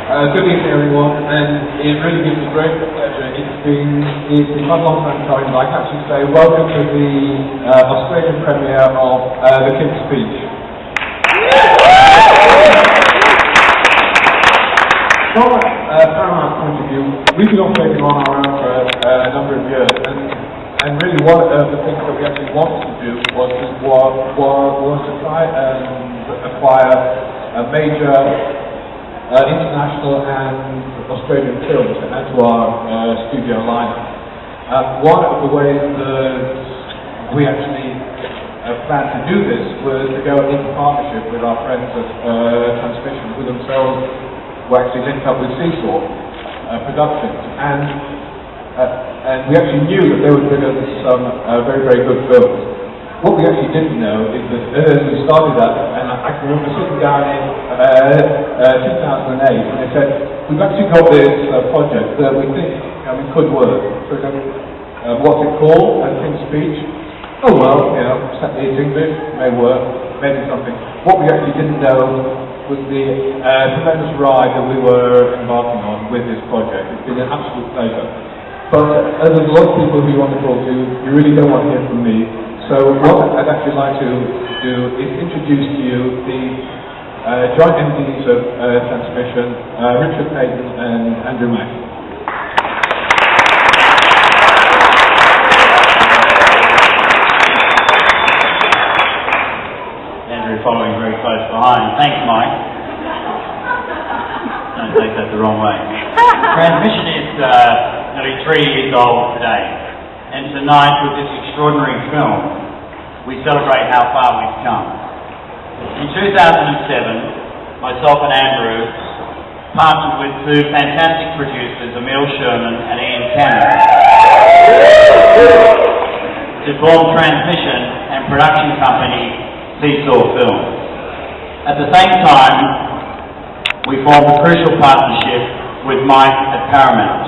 Good evening, everyone, and it really gives me great pleasure. It's been quite a long time coming, but I can actually say welcome to the Australian premiere of The King's Speech. From a Paramount point of view, we've been operating on our own for a number of years, and really one of the things that we actually wanted to do was to try and acquire a major international and Australian films to add to our studio lineup. One of the ways that we actually planned to do this was to go into partnership with our friends at Transmission, who themselves were actually linked up with Seesaw Productions, and we actually knew that they would bring us some very, very good films. What we actually didn't know is that as we started that, and I can remember sitting down in 2008, and they said, we've actually got this project that we think could work. So what's it called? King's Speech. Oh well, it's English, may work, maybe something. What we actually didn't know was the tremendous ride that we were embarking on with this project. It's been an absolute pleasure. But there's a lot of people who you want to talk to, you really don't want to hear from me. So what I'd actually like to do is introduce to you the joint MDs of Transmission, Richard Payton and Andrew Mack. Andrew following very close behind. Thanks, Mike. Don't take that the wrong way. Transmission is nearly 3 years old today. And tonight, with this extraordinary film, we celebrate how far we've come. In 2007, myself and Andrew partnered with two fantastic producers, Emil Sherman and Ian Cannon, to form Transmission and production company Seesaw Films. At the same time, we formed a crucial partnership with Mike at Paramount.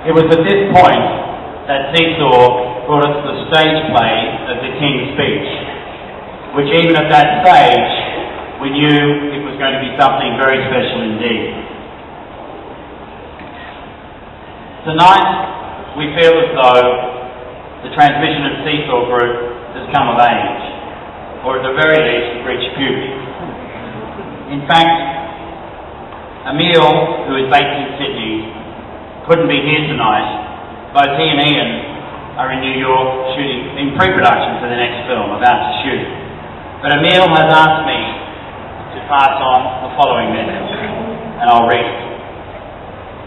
It was at this point that Seesaw brought us the stage play of The King's Speech, which even at that stage, we knew it was going to be something very special indeed. Tonight, we feel as though the Transmission of Seesaw Group has come of age, or at the very least, reached puberty. In fact, Emil, who is based in Sydney, couldn't be here tonight. Both he and Ian are in New York shooting in pre-production for the next film, about to shoot. But Emil has asked me to pass on the following message, and I'll read it.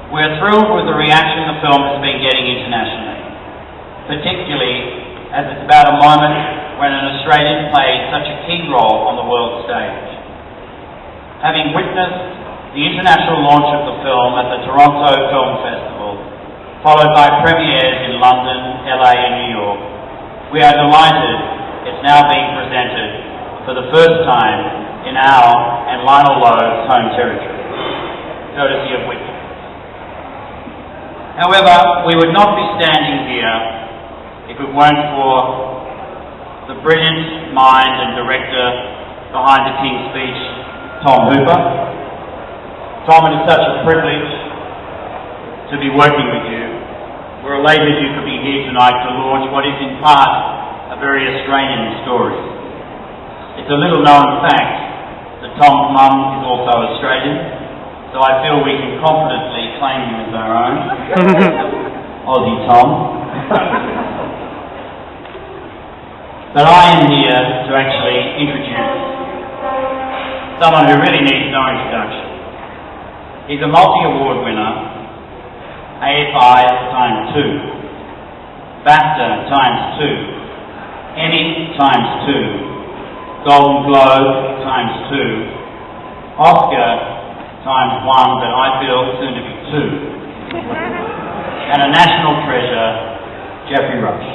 We're thrilled with the reaction the film has been getting internationally, particularly as it's about a moment when an Australian played such a key role on the world stage. Having witnessed the international launch of the film at the Toronto Film Festival, followed by premieres in London, LA and New York, we are delighted it's now being presented for the first time in our and Lionel Lowe's home territory, courtesy of Whitby. However, we would not be standing here if it weren't for the brilliant mind and director behind The King's Speech, Tom Hooper. Tom, it is such a privilege to be working with you. We're elated you could be here tonight to launch what is in part a very Australian story. It's a little known fact that Tom's mum is also Australian, so I feel we can confidently claim him as our own. Aussie Tom. But I am here to actually introduce someone who really needs no introduction. He's a multi-award winner, AFI ×2, BAFTA ×2, Emmy ×2, Golden Globe ×2, Oscar ×1, but I feel soon to be 2, and a national treasure, Geoffrey Rush.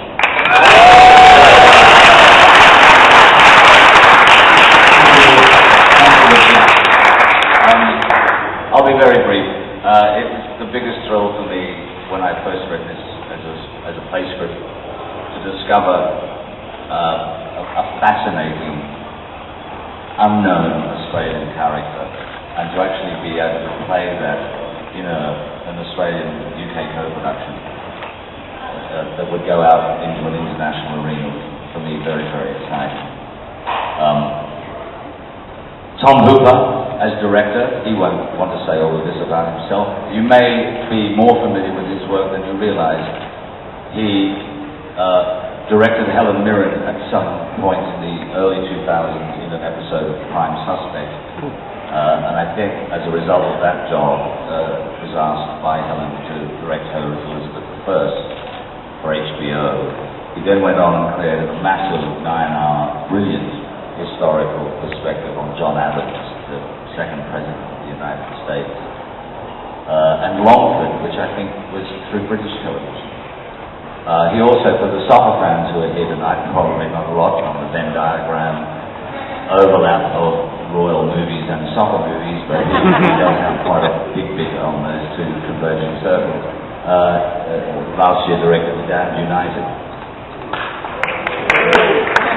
I'll be very brief. It was the biggest thrill for me when I first read this as a play script to discover a fascinating, unknown Australian character and to actually be able to play that in an Australian UK co-production that would go out into an international arena was for me very, very exciting. Tom Hooper, as director, he won't want to say all of this about himself. You may be more familiar with his work than you realise. He directed Helen Mirren at some point in the early 2000s in an episode of Prime Suspect. And I think as a result of that job, was asked by Helen to direct her as Elizabeth I for HBO. He then went on and created a massive 9-hour, brilliant historical perspective on John Adams, the second president of the United States. And Longford, which I think was through British television. He also, for the soccer fans who are here tonight, probably not a lot on the Venn diagram overlap of royal movies and soccer movies, but he does have quite a big bit on those two converging circles. Last year directed The Damned United.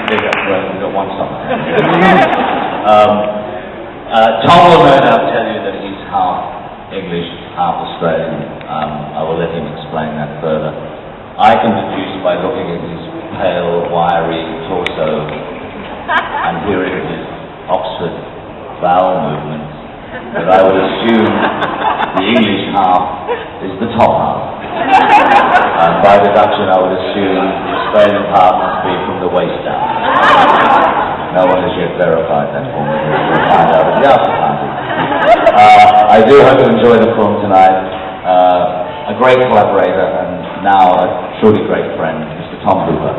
We've got one song. Tom will no doubt tell you that he's half English, half Australian. I will let him explain that further. I can deduce by looking at his pale, wiry torso and hearing his Oxford vowel movements that I would assume the English half is the top half. And by deduction I would assume the Australian half must be from the waist down. No one has yet verified that for me. We'll find out at the after party. I do hope you enjoy the film tonight. A great collaborator and now a truly great friend, Mr. Tom Hooper.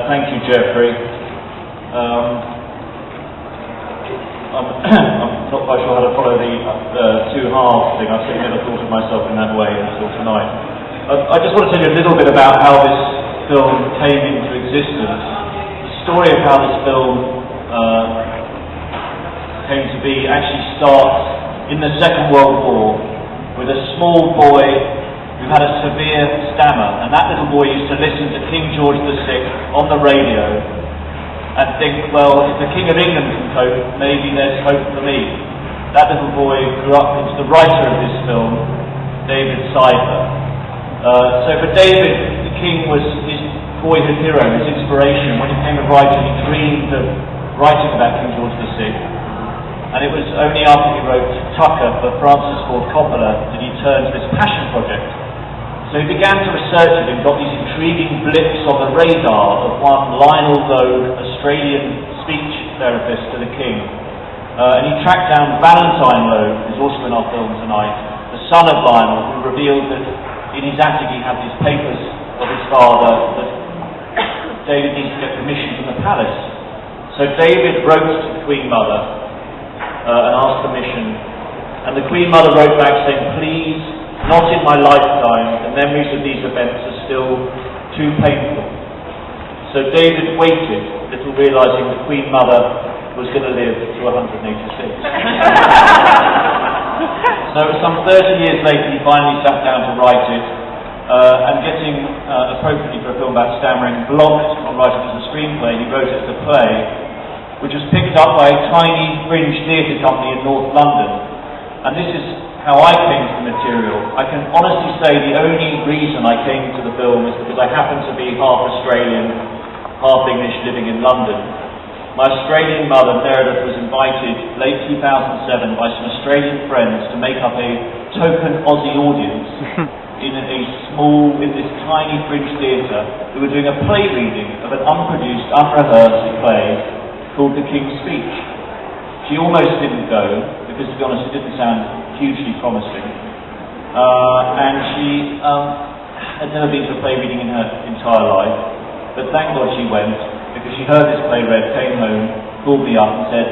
Thank you, Geoffrey. I'm not quite sure how to follow the two halves thing. I've certainly never thought of myself in that way until tonight. I just want to tell you a little bit about how this film came into existence. The story of how this film came to be actually starts in the Second World War with a small boy who had a severe stammer, and that little boy used to listen to King George VI on the radio and think, well, if the King of England can cope, maybe there's hope for me. That little boy grew up into the writer of this film, David Seidler. So for David, the King was his boyhood hero, his inspiration. When he became a writer, he dreamed of writing about King George VI. And it was only after he wrote Tucker for Francis Ford Coppola that he turned to this passion project. So he began to research it and got these intriguing blips on the radar of one Lionel Logue, Australian speech therapist to the King. And he tracked down Valentine Logue, who's also in our film tonight, the son of Lionel, who revealed that in his attic he had these papers of his father that David needs to get permission from the palace. So David wrote to the Queen Mother and asked permission, and the Queen Mother wrote back saying, please, not in my lifetime, the memories of these events are still too painful. So David waited, little realising the Queen Mother was going to live to 186. So some 30 years later he finally sat down to write it, and getting, appropriately for a film about stammering, blocked on writing it as a screenplay. He wrote it as a play, which was picked up by a tiny fringe theatre company in North London. And this is how I came to the material. I can honestly say the only reason I came to the film is because I happen to be half Australian, half English, living in London. My Australian mother, Meredith, was invited late 2007 by some Australian friends to make up a token Aussie audience in this tiny fringe theatre who were doing a play reading of an unproduced, unrehearsed play called The King's Speech. She almost didn't go, because to be honest it didn't sound hugely promising. And she had never been to a play reading in her entire life, but thank God she went, because she heard this play read, came home, called me up and said,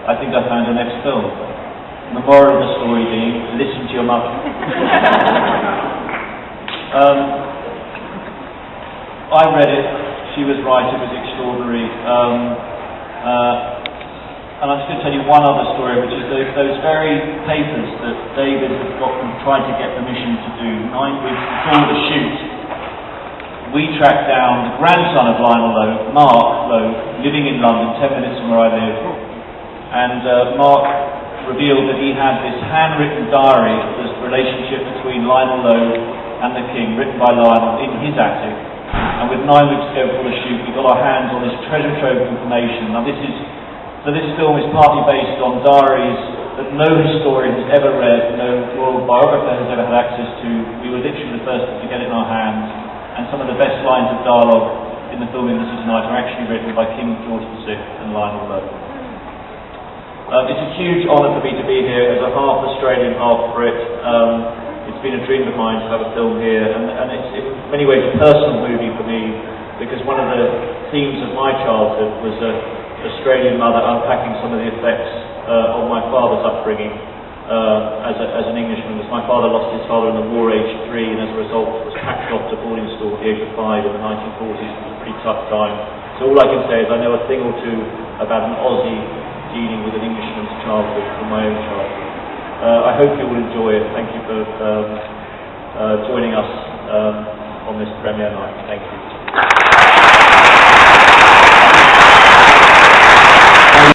I think I found the next film. And the moral of the story being, listen to your mother. I read it, she was right, it was extraordinary. And I'm just going to tell you one other story, which is those very papers that David had got from trying to get permission to do 9 weeks before the shoot. we tracked down the grandson of Lionel Lowe, Mark Lowe, living in London, 10 minutes from where I live. And Mark revealed that he had this handwritten diary of the relationship between Lionel Lowe and the King, written by Lionel in his attic. And with 9 weeks to go before the shoot, we got our hands on this treasure trove of information. Now this film is partly based on diaries that no historian has ever read, no royal biographer has ever had access to. We were literally the first to get it in our hands. And some of the best lines of dialogue in the film industry tonight are actually written by King George VI and Lionel Lowe. It's a huge honour for me to be here as a half Australian, half Brit. It's been a dream of mine to have a film here, and it's in many ways a personal movie for me, because one of the themes of my childhood was an Australian mother unpacking some of the effects of my father's upbringing as an Englishman. Because my father lost his father in the war aged 3, and as a result was packed off to boarding school at the age of 5 in the 1940s. It was a pretty tough time. So all I can say is I know a thing or two about an Aussie dealing with an Englishman's childhood from my own childhood. I hope you will enjoy it. Thank you for joining us on this premiere night. Thank you.